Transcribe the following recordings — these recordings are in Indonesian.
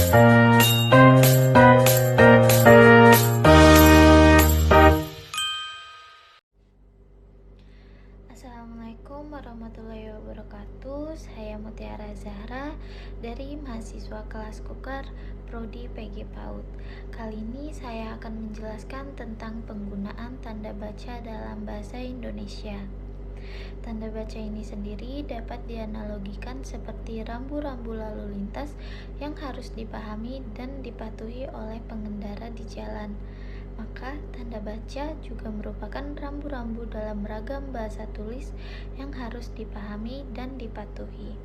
Assalamualaikum warahmatullahi wabarakatuh. Saya Mutiara Zahra dari mahasiswa kelas Kukar Prodi PG PAUD. Kali ini saya akan menjelaskan tentang penggunaan tanda baca dalam bahasa Indonesia. Tanda baca ini sendiri dapat dianalogikan seperti rambu-rambu lalu lintas yang harus dipahami dan dipatuhi oleh pengendara di jalan. Maka, tanda baca juga merupakan rambu-rambu dalam beragam bahasa tulis yang harus dipahami dan dipatuhi.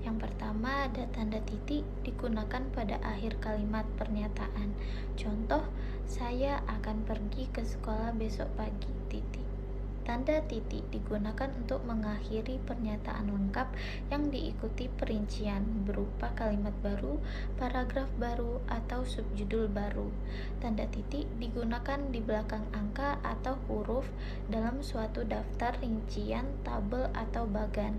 Yang pertama ada tanda titik digunakan pada akhir kalimat pernyataan. Contoh, saya akan pergi ke sekolah besok pagi, titik. Tanda titik digunakan untuk mengakhiri pernyataan lengkap yang diikuti perincian berupa kalimat baru, paragraf baru, atau subjudul baru. Tanda titik digunakan di belakang angka atau huruf dalam suatu daftar rincian, tabel, atau bagan.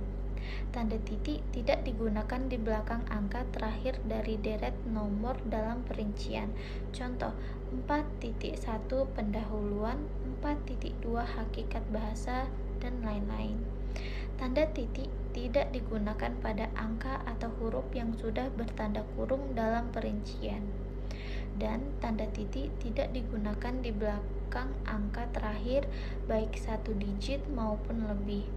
Tanda titik tidak digunakan di belakang angka terakhir dari deret nomor dalam perincian. Contoh, 4.1 pendahuluan, 4.2 hakikat bahasa, dan lain-lain. Tanda titik tidak digunakan pada angka atau huruf yang sudah bertanda kurung dalam perincian. Dan tanda titik tidak digunakan di belakang angka terakhir baik 1 digit maupun lebih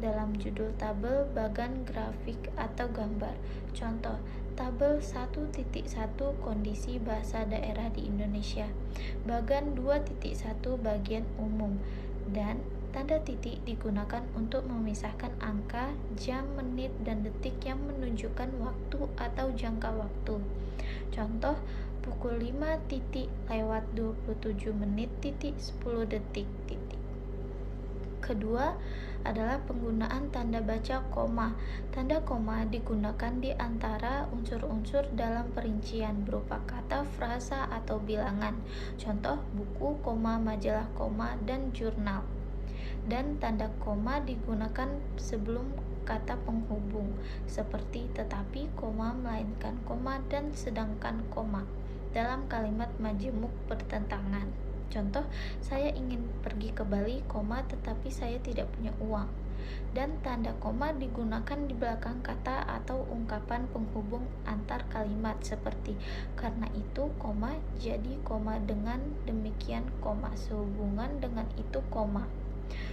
dalam judul tabel, bagan, grafik, atau gambar. Contoh, tabel 1.1 kondisi bahasa daerah di Indonesia, bagan 2.1 bagian umum, dan tanda titik digunakan untuk memisahkan angka, jam, menit, dan detik yang menunjukkan waktu atau jangka waktu. Contoh, pukul 5.27 menit 10 detik. Kedua adalah penggunaan tanda baca koma. Tanda koma digunakan di antara unsur-unsur dalam perincian berupa kata, frasa, atau bilangan. Contoh, buku, koma, majalah, koma, dan jurnal. Dan tanda koma digunakan sebelum kata penghubung seperti tetapi, koma, melainkan, koma, dan sedangkan, koma dalam kalimat majemuk bertentangan. Contoh, saya ingin pergi ke Bali, koma, tetapi saya tidak punya uang. Dan tanda koma digunakan di belakang kata atau ungkapan penghubung antar kalimat seperti karena itu, koma, jadi, koma, dengan demikian, koma, sehubungan dengan itu, koma.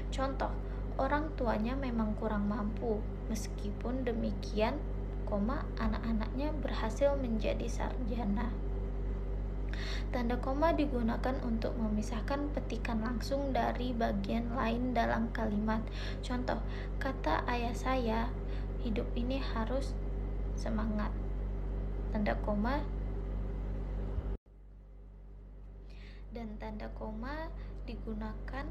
Contoh, orang tuanya memang kurang mampu, meskipun demikian, koma, anak-anaknya berhasil menjadi sarjana. Tanda koma digunakan untuk memisahkan petikan langsung dari bagian lain dalam kalimat. Contoh, kata ayah saya, hidup ini harus semangat. Tanda koma dan tanda koma digunakan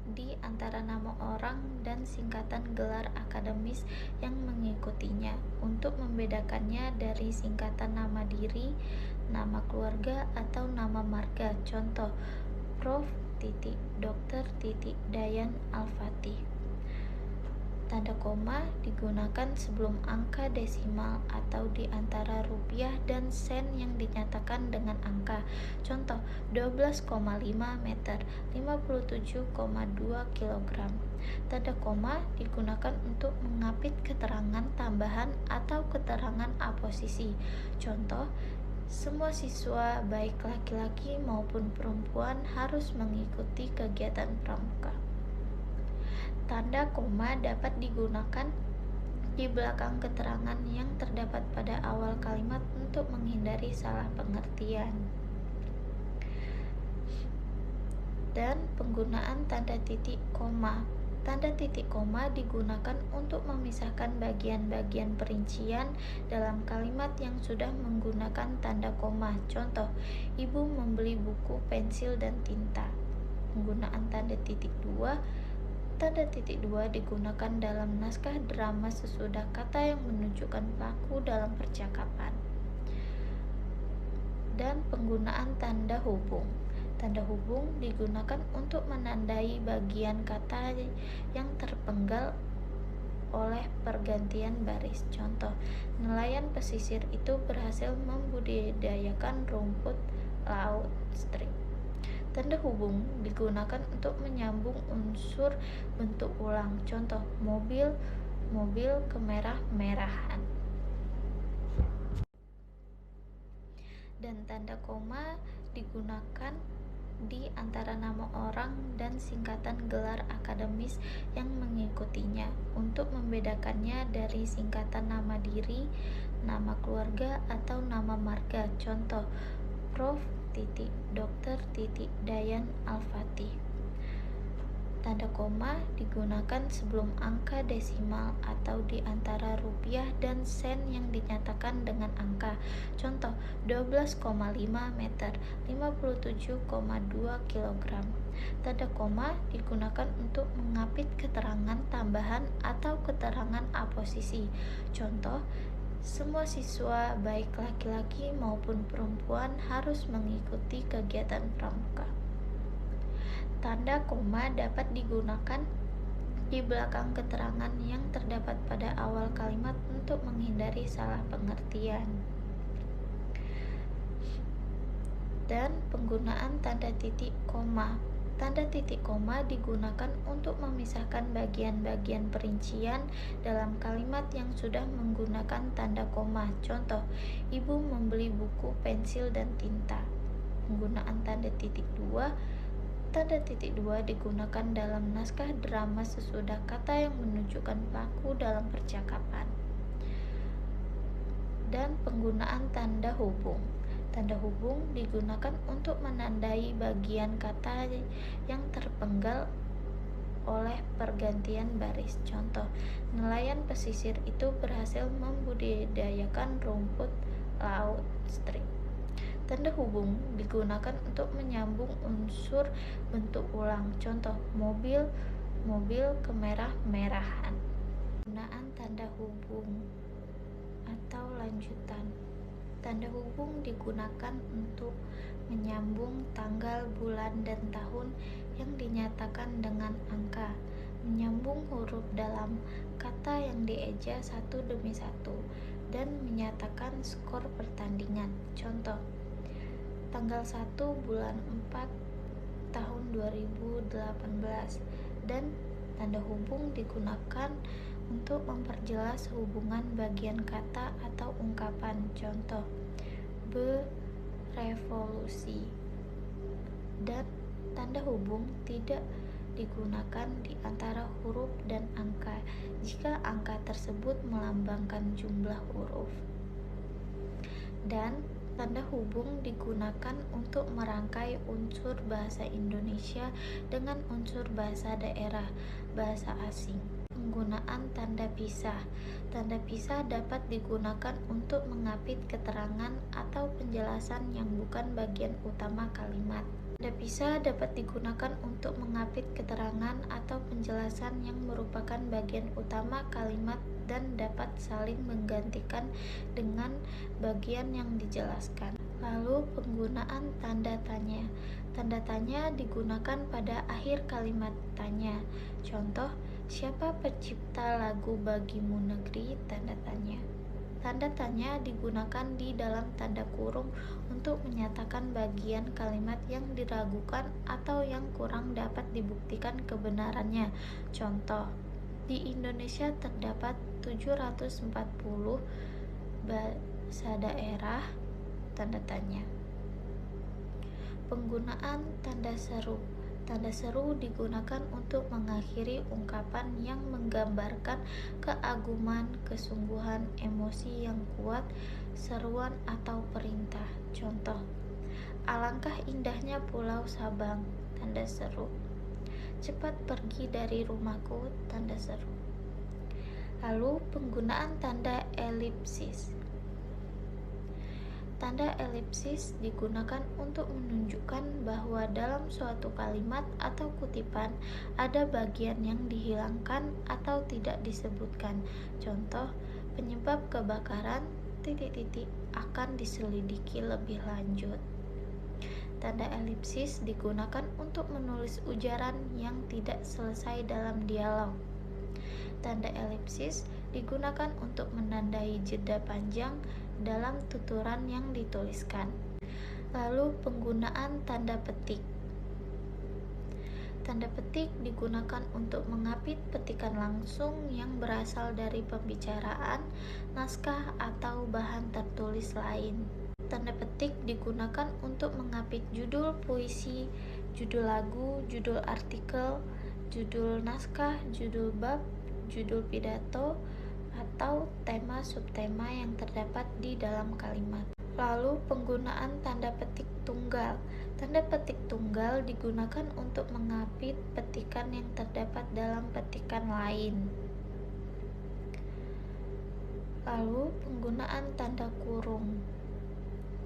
di antara nama orang dan singkatan gelar akademis yang mengikutinya untuk membedakannya dari singkatan nama diri, nama keluarga, atau nama marga. Contoh, Prof. Dr. Dayan Al-Fatih. Tanda koma digunakan sebelum angka desimal atau di antara rupiah dan sen yang dinyatakan dengan angka. Contoh, 12,5 meter, 57,2 kilogram. Tanda koma digunakan untuk mengapit keterangan tambahan atau keterangan aposisi. Contoh, semua siswa baik laki-laki maupun perempuan harus mengikuti kegiatan pramuka. Tanda koma dapat digunakan di belakang keterangan yang terdapat pada awal kalimat untuk menghindari salah pengertian. Dan penggunaan tanda titik koma. Tanda titik koma digunakan untuk memisahkan bagian-bagian perincian dalam kalimat yang sudah menggunakan tanda koma. Contoh, ibu membeli buku, pensil, dan tinta. Penggunaan tanda titik dua. Tanda titik dua digunakan dalam naskah drama sesudah kata yang menunjukkan pelaku dalam percakapan. Dan penggunaan tanda hubung. Tanda hubung digunakan untuk menandai bagian kata yang terpenggal oleh pergantian baris. Contoh, nelayan pesisir itu berhasil membudidayakan rumput laut strip. Tanda hubung digunakan untuk menyambung unsur bentuk ulang. Contoh, mobil kemerah-merahan. Dan tanda koma digunakan di antara nama orang dan singkatan gelar akademis yang mengikutinya untuk membedakannya dari singkatan nama diri, nama keluarga, atau nama marga. Contoh, Prof. Dr. Dayan Al-Fatih. Tanda koma digunakan sebelum angka desimal atau di antara rupiah dan sen yang dinyatakan dengan angka. Contoh, 12,5 meter, 57,2 kilogram. Tanda koma digunakan untuk mengapit keterangan tambahan atau keterangan aposisi. Contoh, semua siswa baik laki-laki maupun perempuan harus mengikuti kegiatan pramuka. Tanda koma dapat digunakan di belakang keterangan yang terdapat pada awal kalimat untuk menghindari salah pengertian. Dan penggunaan tanda titik koma. Tanda titik koma digunakan untuk memisahkan bagian-bagian perincian dalam kalimat yang sudah menggunakan tanda koma. Contoh, ibu membeli buku, pensil, dan tinta. Penggunaan tanda titik dua. Tanda titik dua digunakan dalam naskah drama sesudah kata yang menunjukkan pelaku dalam percakapan. Dan penggunaan tanda hubung. Tanda hubung digunakan untuk menandai bagian kata yang terpenggal oleh pergantian baris. Contoh, nelayan pesisir itu berhasil membudidayakan rumput laut strip. Tanda hubung digunakan untuk menyambung unsur bentuk ulang. Contoh, mobil kemerah-merahan. Penggunaan tanda hubung atau lanjutan. Tanda hubung digunakan untuk menyambung tanggal, bulan, dan tahun yang dinyatakan dengan angka, menyambung huruf dalam kata yang dieja satu demi satu, dan menyatakan skor pertandingan. Contoh, tanggal 1 bulan 4 tahun 2018. Dan tanda hubung digunakan untuk memperjelas hubungan bagian kata atau ungkapan. Contoh, berevolusi. Dan tanda hubung tidak digunakan di antara huruf dan angka jika angka tersebut melambangkan jumlah huruf. Dan tanda hubung digunakan untuk merangkai unsur bahasa Indonesia dengan unsur bahasa daerah, bahasa asing. Penggunaan tanda pisah. Tanda pisah dapat digunakan untuk mengapit keterangan atau penjelasan yang bukan bagian utama kalimat. Tanda pisah dapat digunakan untuk mengapit keterangan atau penjelasan yang merupakan bagian utama kalimat dan dapat saling menggantikan dengan bagian yang dijelaskan. Lalu penggunaan tanda tanya. Tanda tanya digunakan pada akhir kalimat tanya. Contoh, siapa pencipta lagu Bagimu Negeri? Tanda tanya. Tanda tanya digunakan di dalam tanda kurung untuk menyatakan bagian kalimat yang diragukan atau yang kurang dapat dibuktikan kebenarannya. Contoh, di Indonesia terdapat 740 bahasa daerah. Tanda tanya. Penggunaan tanda seru. Tanda seru digunakan untuk mengakhiri ungkapan yang menggambarkan keaguman, kesungguhan, emosi yang kuat, seruan atau perintah. Contoh, alangkah indahnya Pulau Sabang. Tanda seru. Cepat pergi dari rumahku. Tanda seru. Lalu penggunaan tanda elipsis. Tanda elipsis digunakan untuk menunjukkan bahwa dalam suatu kalimat atau kutipan ada bagian yang dihilangkan atau tidak disebutkan. Contoh, penyebab kebakaran ... akan diselidiki lebih lanjut. Tanda elipsis digunakan untuk menulis ujaran yang tidak selesai dalam dialog. Tanda elipsis digunakan untuk menandai jeda panjang dalam tuturan yang dituliskan. Lalu penggunaan tanda petik. Tanda petik digunakan untuk mengapit petikan langsung yang berasal dari pembicaraan, naskah, atau bahan tertulis lain. Tanda petik digunakan untuk mengapit judul puisi, judul lagu, judul artikel, judul naskah, judul bab, judul pidato, atau tema-subtema yang terdapat di dalam kalimat. Lalu penggunaan tanda petik tunggal. Tanda petik tunggal digunakan untuk mengapit petikan yang terdapat dalam petikan lain. Lalu penggunaan tanda kurung.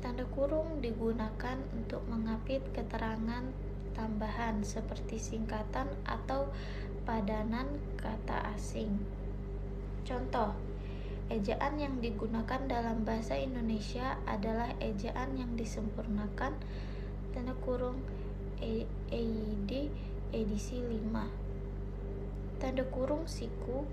Tanda kurung digunakan untuk mengapit keterangan tambahan seperti singkatan atau padanan kata asing. Contoh, ejaan yang digunakan dalam bahasa Indonesia adalah ejaan yang disempurnakan tanda kurung EID edisi 5. Tanda kurung siku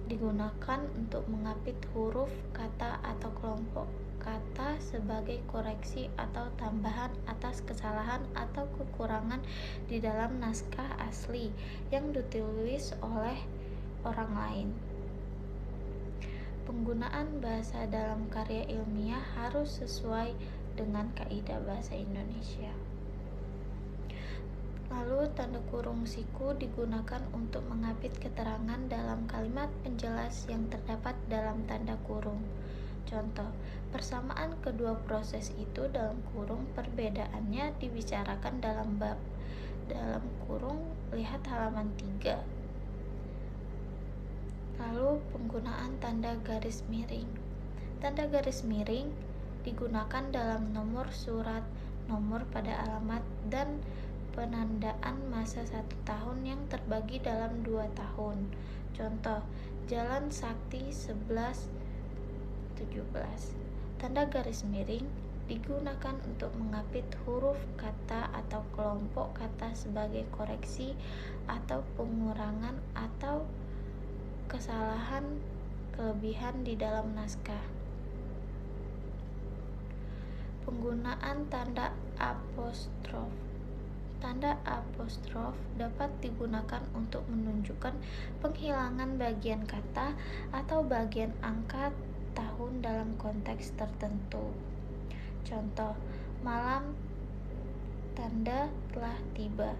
digunakan untuk mengapit huruf, kata, atau kelompok kata sebagai koreksi atau tambahan atas kesalahan atau kekurangan di dalam naskah asli yang ditulis oleh orang lain. Penggunaan bahasa dalam karya ilmiah harus sesuai dengan kaidah bahasa Indonesia. Lalu tanda kurung siku digunakan untuk mengapit keterangan dalam kalimat penjelas yang terdapat dalam tanda kurung. Contoh, persamaan kedua proses itu dalam kurung perbedaannya dibicarakan dalam bab. Dalam kurung lihat halaman 3. Lalu penggunaan tanda garis miring. Tanda garis miring digunakan dalam nomor surat, nomor pada alamat, dan penandaan masa 1 tahun yang terbagi dalam 2 tahun. Contoh, Jalan Sakti 11/17. Tanda garis miring digunakan untuk mengapit huruf, kata, atau kelompok kata sebagai koreksi atau pengurangan atau kesalahan kelebihan di dalam naskah. Penggunaan tanda apostrof. Tanda apostrof dapat digunakan untuk menunjukkan penghilangan bagian kata atau bagian angka tahun dalam konteks tertentu. Contoh, malam tanda telah tiba.